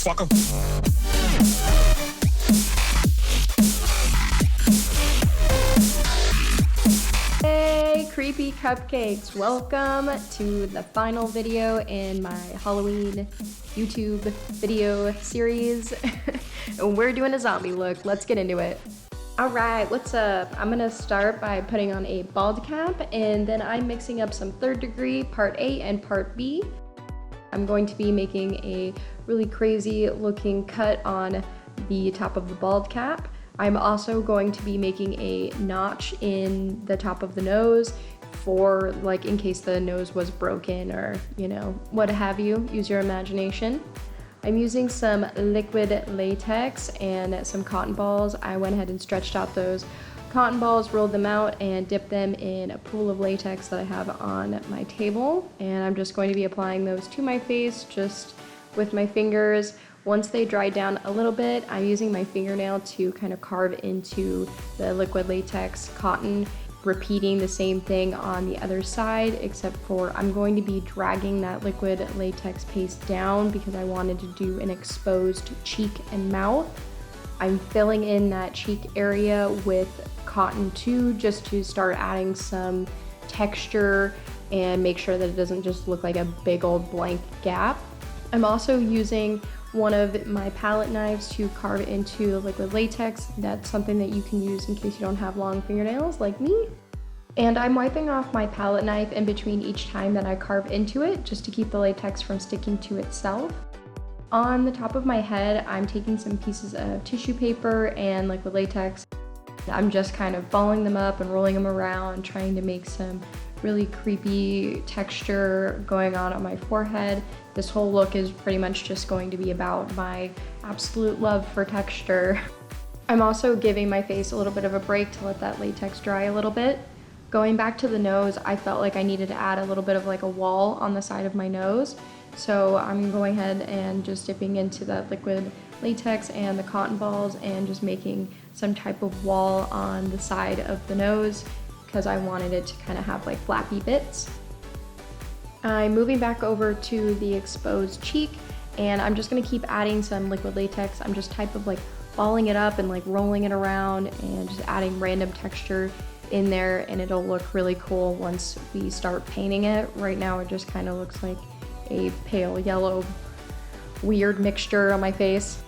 motherfucker. Hey, creepy cupcakes! Welcome to the final video in my Halloween YouTube video series. We're doing a zombie look. Let's get into it. Alright, what's up? I'm gonna start by putting on a bald cap, and then I'm mixing up some 3rd degree, part A and part B. I'm going to be making a really crazy looking cut on the top of the bald cap. I'm also going to be making a notch in the top of the nose for, like, in case the nose was broken or, you know, what have you. Use your imagination. I'm using some liquid latex and some cotton balls. I went ahead and stretched out those cotton balls, rolled them out, and dipped them in a pool of latex that I have on my table. And I'm just going to be applying those to my face just with my fingers. Once they dry down a little bit, I'm using my fingernail to kind of carve into the liquid latex cotton, repeating the same thing on the other side, except for I'm going to be dragging that liquid latex paste down because I wanted to do an exposed cheek and mouth. I'm filling in that cheek area with cotton too, just to start adding some texture and make sure that it doesn't just look like a big old blank gap. I'm also using one of my palette knives to carve into the liquid latex. That's something that you can use in case you don't have long fingernails like me. And I'm wiping off my palette knife in between each time that I carve into it, just to keep the latex from sticking to itself. On the top of my head, I'm taking some pieces of tissue paper and liquid latex. I'm just kind of balling them up and rolling them around, trying to make some really creepy texture going on my forehead. This whole look is pretty much just going to be about my absolute love for texture. I'm also giving my face a little bit of a break to let that latex dry a little bit. Going back to the nose, I felt like I needed to add a little bit of like a wall on the side of my nose. So I'm going ahead and just dipping into that liquid latex and the cotton balls and just making some type of wall on the side of the nose because I wanted it to kind of have like flappy bits. I'm moving back over to the exposed cheek, and I'm just gonna keep adding some liquid latex. I'm just type of like balling it up and like rolling it around and just adding random texture in there, and it'll look really cool once we start painting it. Right now it just kind of looks like a pale yellow weird mixture on my face.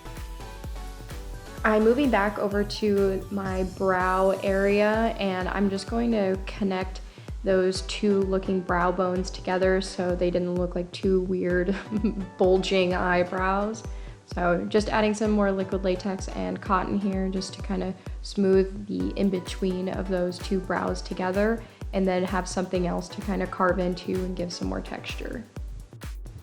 I'm moving back over to my brow area, and I'm just going to connect those two looking brow bones together so they didn't look like two weird bulging eyebrows. So just adding some more liquid latex and cotton here just to kind of smooth the in-between of those two brows together, and then have something else to kind of carve into and give some more texture.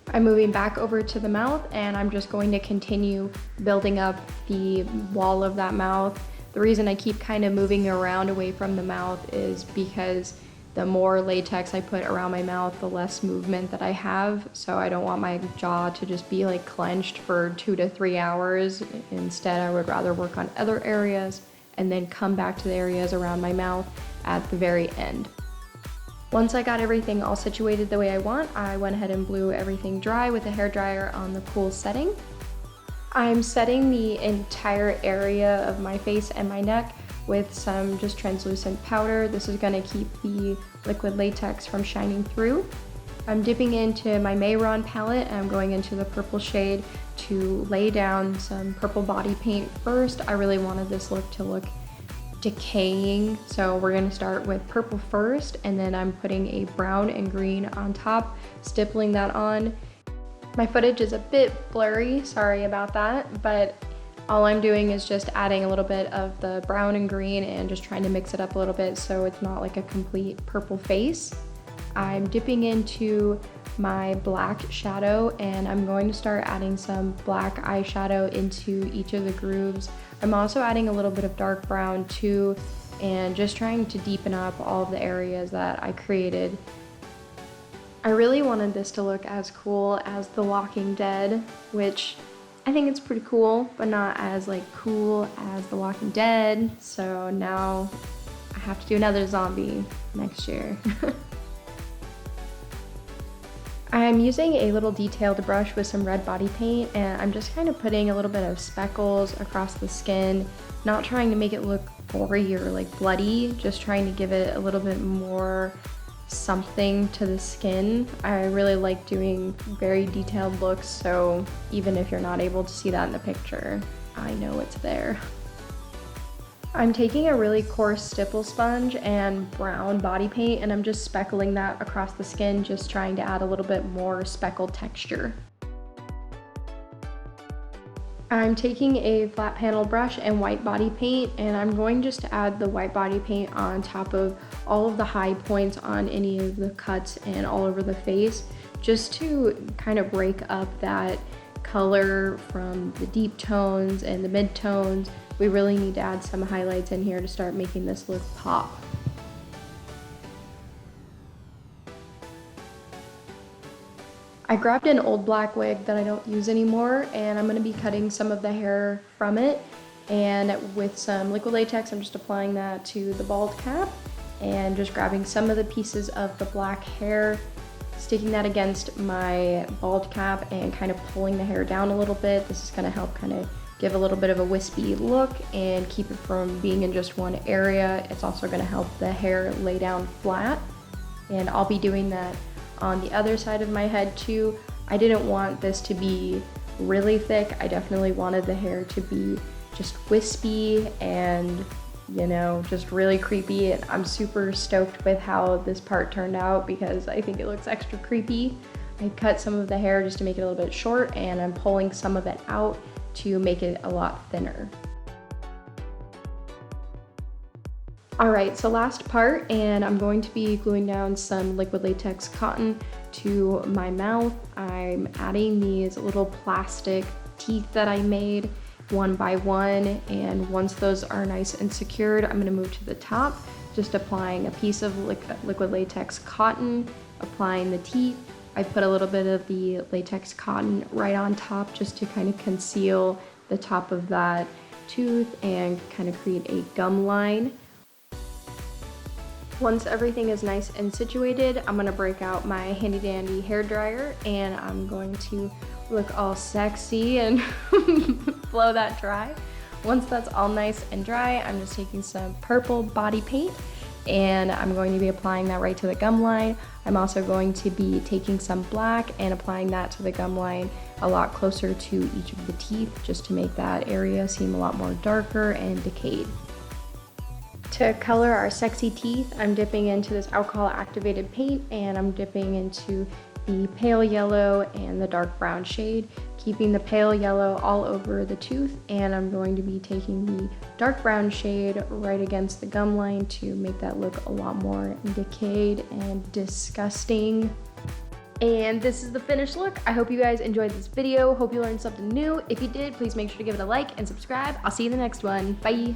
I'm moving back over to the mouth, and I'm just going to continue building up the wall of that mouth. The reason I keep kind of moving around away from the mouth is because the more latex I put around my mouth, the less movement that I have. So I don't want my jaw to just be like clenched for 2 to 3 hours. Instead, I would rather work on other areas and then come back to the areas around my mouth at the very end. Once I got everything all situated the way I want, I went ahead and blew everything dry with a hairdryer on the cool setting. I'm setting the entire area of my face and my neck with some just translucent powder. This is gonna keep the liquid latex from shining through. I'm dipping into my Mayron palette, and I'm going into the purple shade to lay down some purple body paint first. I really wanted this look to look decaying, so we're gonna start with purple first, and then I'm putting a brown and green on top, stippling that on. My footage is a bit blurry, sorry about that, but all I'm doing is just adding a little bit of the brown and green and just trying to mix it up a little bit so it's not like a complete purple face. I'm dipping into my black shadow, and I'm going to start adding some black eyeshadow into each of the grooves. I'm also adding a little bit of dark brown too, and just trying to deepen up all of the areas that I created. I really wanted this to look as cool as The Walking Dead, which I think it's pretty cool, but not as like cool as The Walking Dead. So now I have to do another zombie next year. I'm using a little detailed brush with some red body paint, and I'm just kind of putting a little bit of speckles across the skin, not trying to make it look gory or like bloody, just trying to give it a little bit more something to the skin. I really like doing very detailed looks, so even if you're not able to see that in the picture, I know it's there. I'm taking a really coarse stipple sponge and brown body paint, and I'm just speckling that across the skin, just trying to add a little bit more speckled texture. I'm taking a flat panel brush and white body paint, and I'm going just to add the white body paint on top of all of the high points on any of the cuts and all over the face, just to kind of break up that color from the deep tones and the mid tones. We really need to add some highlights in here to start making this look pop. I grabbed an old black wig that I don't use anymore, and I'm going to be cutting some of the hair from it, and with some liquid latex I'm just applying that to the bald cap and just grabbing some of the pieces of the black hair, sticking that against my bald cap and kind of pulling the hair down a little bit. This is going to help kind of give a little bit of a wispy look and keep it from being in just one area. It's also going to help the hair lay down flat, and I'll be doing that on the other side of my head too. I didn't want this to be really thick. I definitely wanted the hair to be just wispy and, you know, just really creepy. And I'm super stoked with how this part turned out because I think it looks extra creepy. I cut some of the hair just to make it a little bit short, and I'm pulling some of it out to make it a lot thinner. Alright, so last part, and I'm going to be gluing down some liquid latex cotton to my mouth. I'm adding these little plastic teeth that I made one by one, and once those are nice and secured, I'm going to move to the top, just applying a piece of liquid latex cotton, applying the teeth. I put a little bit of the latex cotton right on top just to kind of conceal the top of that tooth and kind of create a gum line. Once everything is nice and situated, I'm going to break out my handy dandy hair dryer, and I'm going to look all sexy and blow that dry. Once that's all nice and dry, I'm just taking some purple body paint, and I'm going to be applying that right to the gum line. I'm also going to be taking some black and applying that to the gum line a lot closer to each of the teeth, just to make that area seem a lot more darker and decayed. To color our sexy teeth, I'm dipping into this alcohol activated paint, and I'm dipping into the pale yellow and the dark brown shade, keeping the pale yellow all over the tooth, and I'm going to be taking the dark brown shade right against the gum line to make that look a lot more decayed and disgusting. And this is the finished look. I hope you guys enjoyed this video. Hope you learned something new. If you did, please make sure to give it a like and subscribe. I'll see you in the next one. Bye.